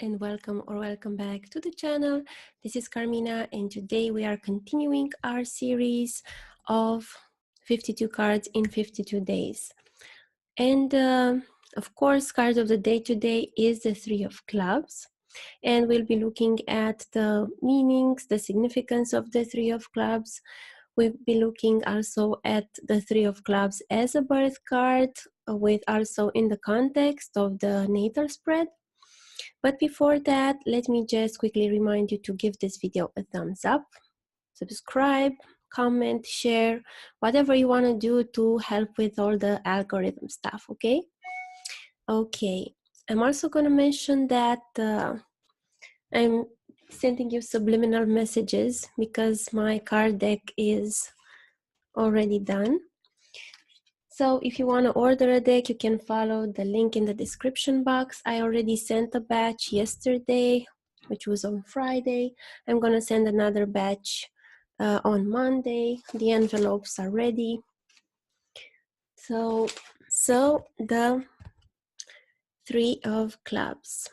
and welcome back to the channel. This is Carmina, and today we are continuing our series of 52 cards in 52 days. And of course, card of the day today is the Three of Clubs, and we'll be looking at the meanings, the significance of the Three of Clubs. We'll be looking also at the Three of Clubs as a birth card, with also in the context of the natal spread. But before that, let me just quickly remind you to give this video a thumbs up, subscribe, comment, share, whatever you want to do to help with all the algorithm stuff, okay? Okay, I'm also going to mention that I'm sending you subliminal messages because my card deck is already done. So if you want to order a deck, you can follow the link in the description box. I already sent a batch yesterday, which was on Friday. I'm going to send another batch on Monday. The envelopes are ready. So the Three of Clubs.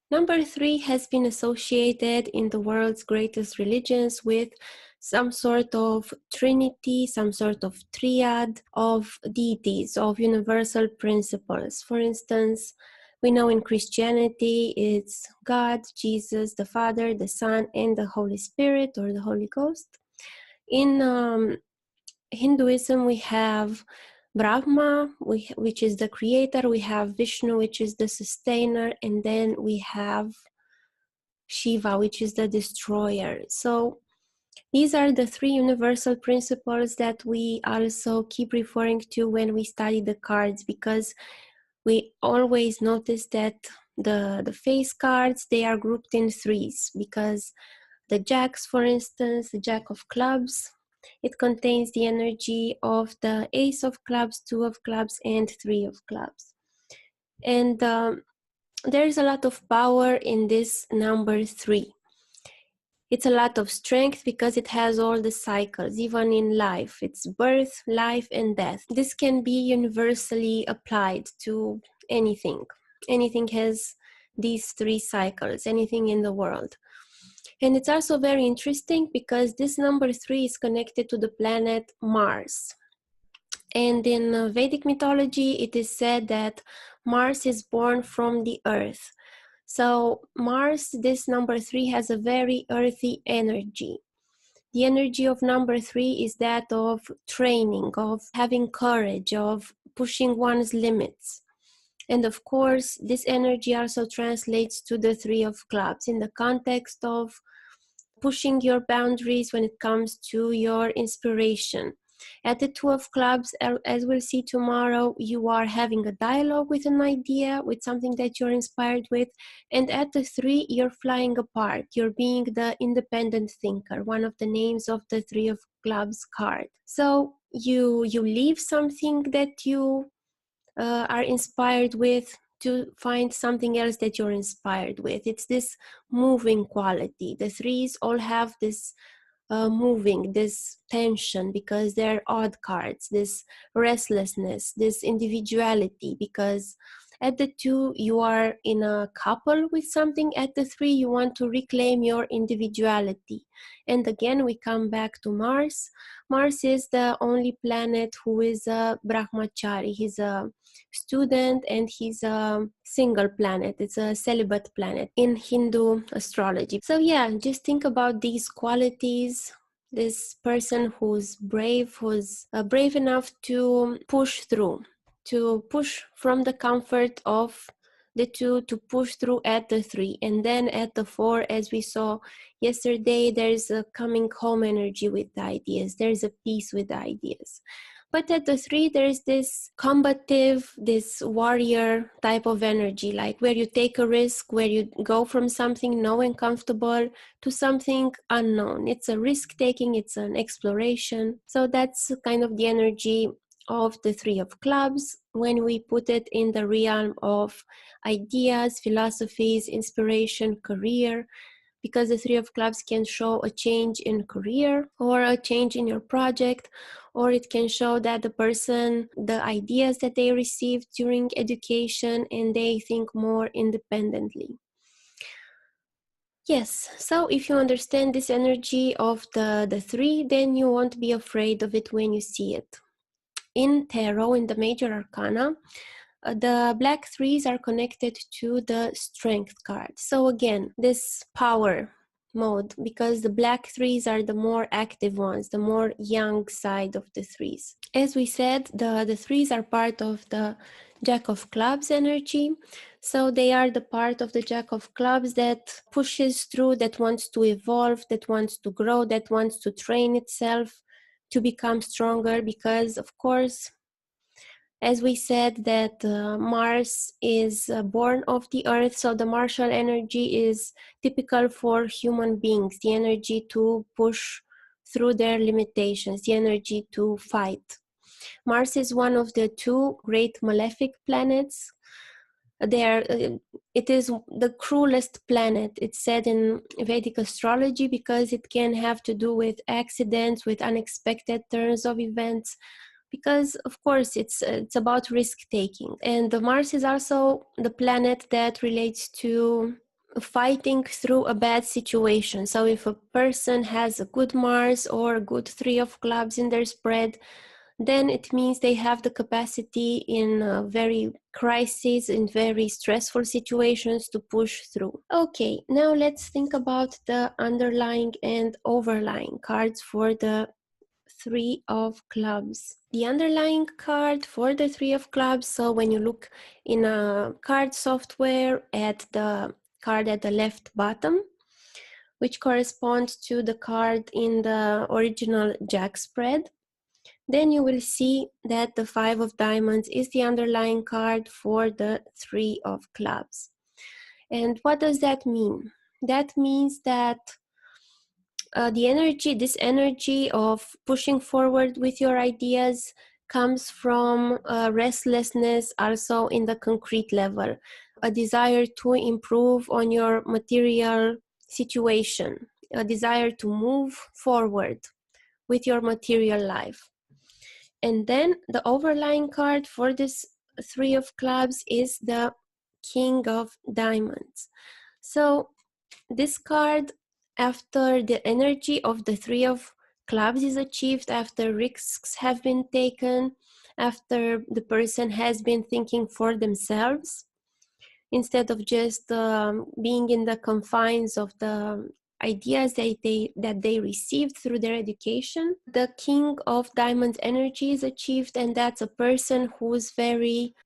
Number 3 has been associated in the world's greatest religions with some sort of trinity, some sort of triad of deities, of universal principles. For instance, we know in Christianity it's God, Jesus, the Father, the Son, and the Holy Spirit or the Holy Ghost. In Hinduism, we have Brahma, which is the creator, we have Vishnu, which is the sustainer, and then we have Shiva, which is the destroyer. So these are the three universal principles that we also keep referring to when we study the cards, because we always notice that the face cards, they are grouped in threes, because the jacks, for instance, the Jack of Clubs, it contains the energy of the Ace of Clubs, Two of Clubs, and Three of Clubs. And there's a lot of power in this number 3. It's a lot of strength because it has all the cycles, even in life. It's birth, life, and death. This can be universally applied to anything. Anything has these 3 cycles, anything in the world. And it's also very interesting because this number 3 is connected to the planet Mars. And in Vedic mythology, it is said that Mars is born from the earth. So Mars, this number 3, has a very earthy energy. The energy of number 3 is that of training, of having courage, of pushing one's limits. And of course, this energy also translates to the Three of Clubs in the context of pushing your boundaries when it comes to your inspiration. At the Two of Clubs, as we'll see tomorrow, you are having a dialogue with an idea, with something that you're inspired with. And at the 3, you're flying apart. You're being the independent thinker, one of the names of the Three of Clubs card. So you leave something that you are inspired with to find something else that you're inspired with. It's this moving quality. The 3s all have this moving, this tension, because they're odd cards, this restlessness, this individuality, because at the 2 you are in a couple with something, at the 3 you want to reclaim your individuality. And again, we come back to Mars. Mars is the only planet who is a brahmachari. He's a student and he's a single planet. It's a celibate planet in Hindu astrology. So yeah, just think about these qualities. This person who's brave enough to push through, to push from the comfort of the 2 to push through at the 3. And then at the 4, as we saw yesterday, there's a coming home energy with the ideas. There's a peace with the ideas. But at the 3, there's this combative, this warrior type of energy, like where you take a risk, where you go from something known and comfortable to something unknown. It's a risk-taking, it's an exploration. So that's kind of the energy of the Three of Clubs when we put it in the realm of ideas, philosophies, inspiration, career. because the Three of Clubs can show a change in career or a change in your project, or it can show that the person, the ideas that they received during education, and they think more independently. Yes, so if you understand this energy of the three, then you won't be afraid of it when you see it. In tarot, in the Major Arcana, the black threes are connected to the strength card. So again, this power mode, because the black threes are the more active ones, the more young side of the threes. As we said, the threes are part of the Jack of Clubs energy. So they are the part of the Jack of Clubs that pushes through, that wants to evolve, that wants to grow, that wants to train itself to become stronger, because of course, as we said, that Mars is born of the Earth, so the martial energy is typical for human beings, the energy to push through their limitations, the energy to fight. Mars is one of the two great malefic planets. It is the cruelest planet, it's said in Vedic astrology, because it can have to do with accidents, with unexpected turns of events, because of course it's about risk taking. And the Mars is also the planet that relates to fighting through a bad situation. So if a person has a good Mars or a good Three of Clubs in their spread, then it means they have the capacity in very crises, in very stressful situations, to push through. Okay, now let's think about the underlying and overlying cards for the Three of Clubs. The underlying card for the Three of Clubs, so when you look in a card software at the card at the left bottom, which corresponds to the card in the original Jack spread, then you will see that the Five of Diamonds is the underlying card for the Three of Clubs. And what does that mean? That means that this energy of pushing forward with your ideas comes from restlessness also in the concrete level, a desire to improve on your material situation, a desire to move forward with your material life. And then the overlying card for this Three of Clubs is the King of Diamonds. So this card, after the energy of the Three of Clubs is achieved, after risks have been taken, after the person has been thinking for themselves, instead of just being in the confines of the ideas that they received through their education, the King of Diamonds energy is achieved, and that's a person who's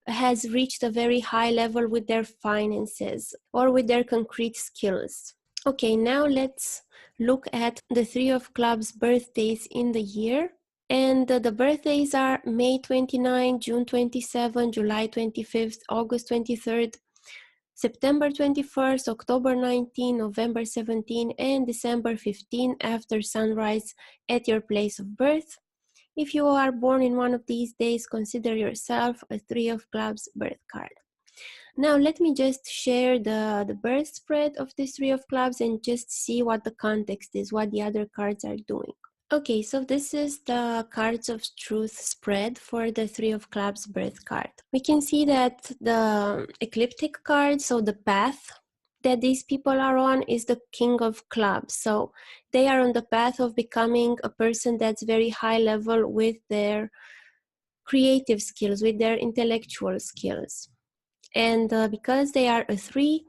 has reached a very high level with their finances or with their concrete skills. Okay, now let's look at the Three of Clubs birthdays in the year. And the birthdays are May 29, June 27, July 25th, August 23rd, September 21st, October 19, November 17, and December 15 after sunrise at your place of birth. If you are born in one of these days, consider yourself a Three of Clubs birth card. Now let me just share the birth spread of this Three of Clubs and just see what the context is, what the other cards are doing. Okay, so this is the Cards of Truth spread for the Three of Clubs birth card. We can see that the ecliptic card, so the path that these people are on, is the King of Clubs. So they are on the path of becoming a person that's very high level with their creative skills, with their intellectual skills. And because they are a three,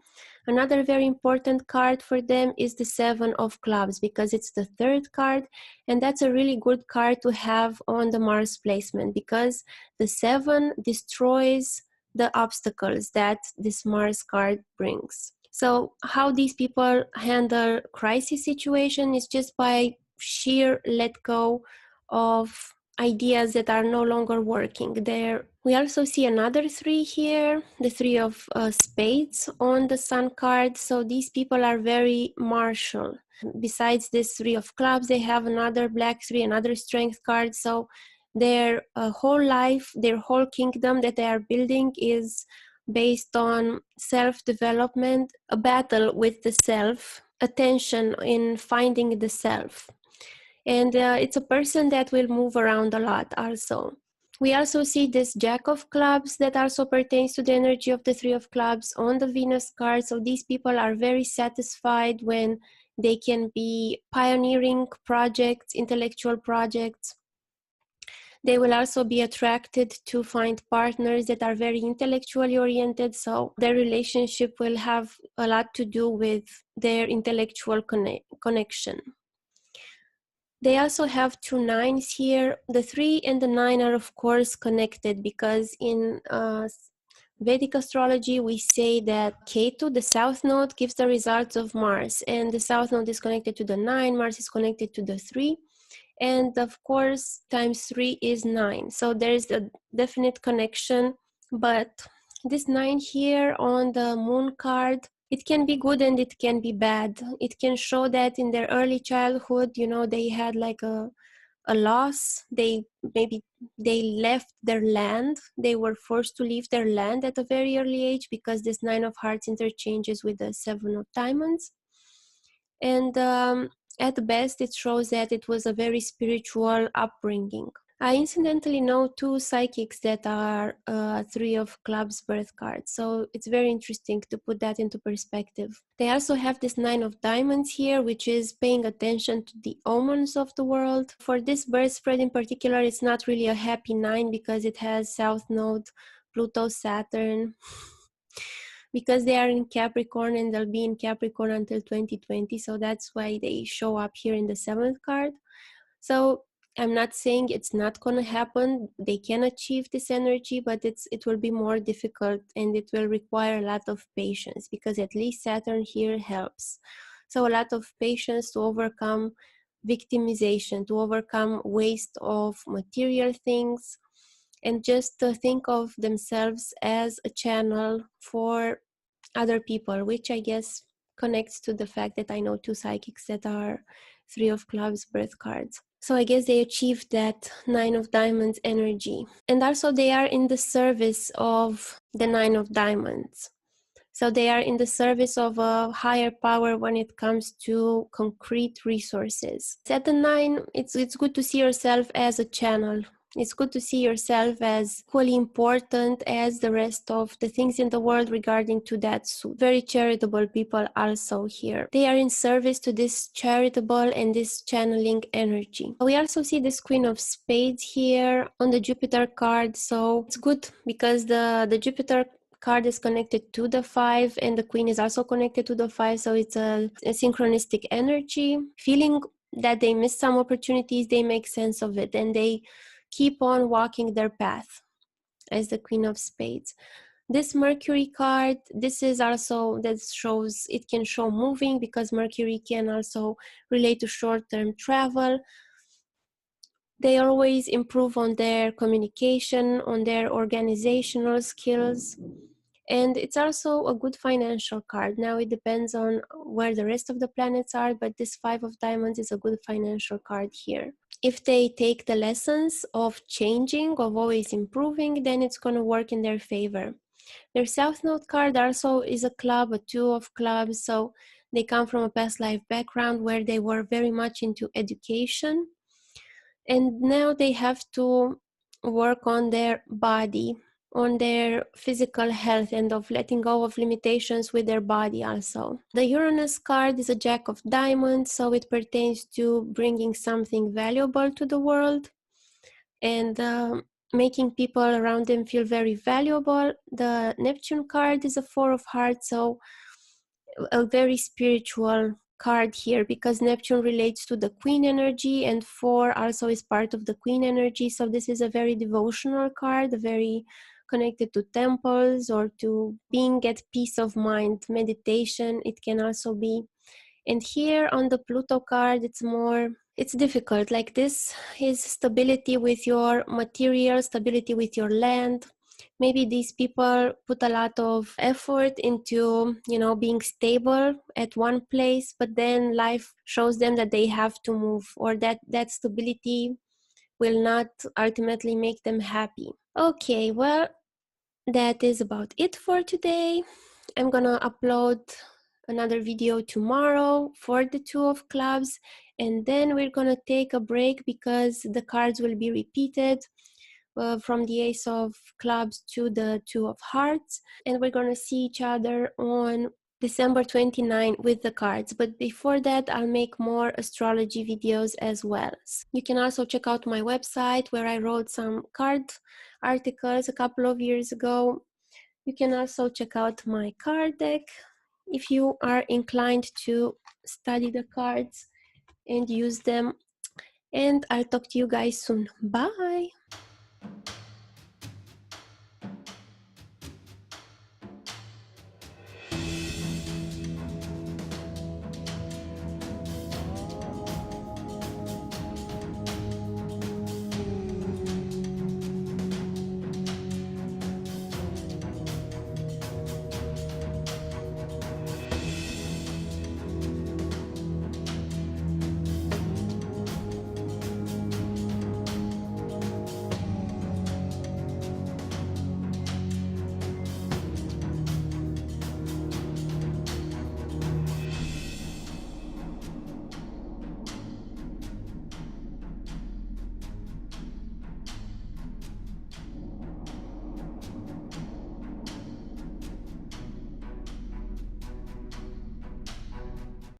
another very important card for them is the Seven of Clubs, because it's the third card, and that's a really good card to have on the Mars placement, because the seven destroys the obstacles that this Mars card brings. So how these people handle crisis situation is just by sheer let go of ideas that are no longer working there. We also see another three here, the Three of Spades on the Sun card. So these people are very martial. Besides this Three of Clubs, they have another black three, another strength card. So their whole life, their whole kingdom that they are building is based on self-development, a battle with the self, attention in finding the self. And it's a person that will move around a lot also. We also see this Jack of Clubs that also pertains to the energy of the Three of Clubs on the Venus card. So these people are very satisfied when they can be pioneering projects, intellectual projects. They will also be attracted to find partners that are very intellectually oriented. So their relationship will have a lot to do with their intellectual connection. They also have two nines here. The 3 and the 9 are of course connected because in Vedic astrology we say that Ketu, the south node, gives the results of Mars, and the south node is connected to the 9, Mars is connected to the 3, and of course times 3 is 9. So there's a definite connection, but this 9 here on the moon card, it can be good and it can be bad. It can show that in their early childhood, you know, they had like a loss. Maybe they left their land. They were forced to leave their land at a very early age because this 9 of hearts interchanges with the 7 of diamonds. And at best, it shows that it was a very spiritual upbringing. I incidentally know two psychics that are 3 of clubs birth cards, so it's very interesting to put that into perspective. They also have this 9 of diamonds here, which is paying attention to the omens of the world. For this birth spread in particular, it's not really a happy 9 because it has South Node, Pluto, Saturn, because they are in Capricorn and they'll be in Capricorn until 2020, so that's why they show up here in the 7th card. So I'm not saying it's not going to happen. They can achieve this energy, but it will be more difficult and it will require a lot of patience because at least Saturn here helps. So a lot of patience to overcome victimization, to overcome waste of material things, and just to think of themselves as a channel for other people, which I guess connects to the fact that I know two psychics that are 3 of clubs birth cards. So I guess they achieved that 9 of diamonds energy. And also they are in the service of the 9 of diamonds. So they are in the service of a higher power when it comes to concrete resources. At the 9, it's good to see yourself as a channel. It's good to see yourself as equally important as the rest of the things in the world regarding to that suit. Very charitable people also here. They are in service to this charitable and this channeling energy. We also see this Queen of Spades here on the Jupiter card. So it's good because the Jupiter card is connected to the 5 and the Queen is also connected to the 5. So it's a synchronistic energy. Feeling that they miss some opportunities, they make sense of it and they keep on walking their path as the Queen of Spades. This Mercury card, this is also, that shows, it can show moving because Mercury can also relate to short-term travel. They always improve on their communication, on their organizational skills. And it's also a good financial card. Now it depends on where the rest of the planets are, but this 5 of diamonds is a good financial card here. If they take the lessons of changing, of always improving, then it's going to work in their favor. Their South Node card also is a club, a 2 of clubs, so they come from a past life background where they were very much into education. And now they have to work on their body, on their physical health, and of letting go of limitations with their body also. The Uranus card is a Jack of Diamonds, so it pertains to bringing something valuable to the world and making people around them feel very valuable. The Neptune card is a 4 of Hearts, so a very spiritual card here because Neptune relates to the Queen energy and 4 also is part of the Queen energy. So this is a very devotional card, very connected to temples or to being at peace of mind, meditation. It can also be. And here on the Pluto card, it's difficult. Like this is stability with your material, stability with your land. Maybe these people put a lot of effort into, being stable at one place, but then life shows them that they have to move, or that stability will not ultimately make them happy. Okay, well, that is about it for today. I'm gonna upload another video tomorrow for the Two of Clubs, and then we're gonna take a break because the cards will be repeated from the Ace of Clubs to the Two of Hearts, and we're gonna see each other on December 29 with the cards. But before that, I'll make more astrology videos as well. You can also check out my website where I wrote some card articles a couple of years ago. You can also check out my card deck if you are inclined to study the cards and use them. And I'll talk to you guys soon. Bye!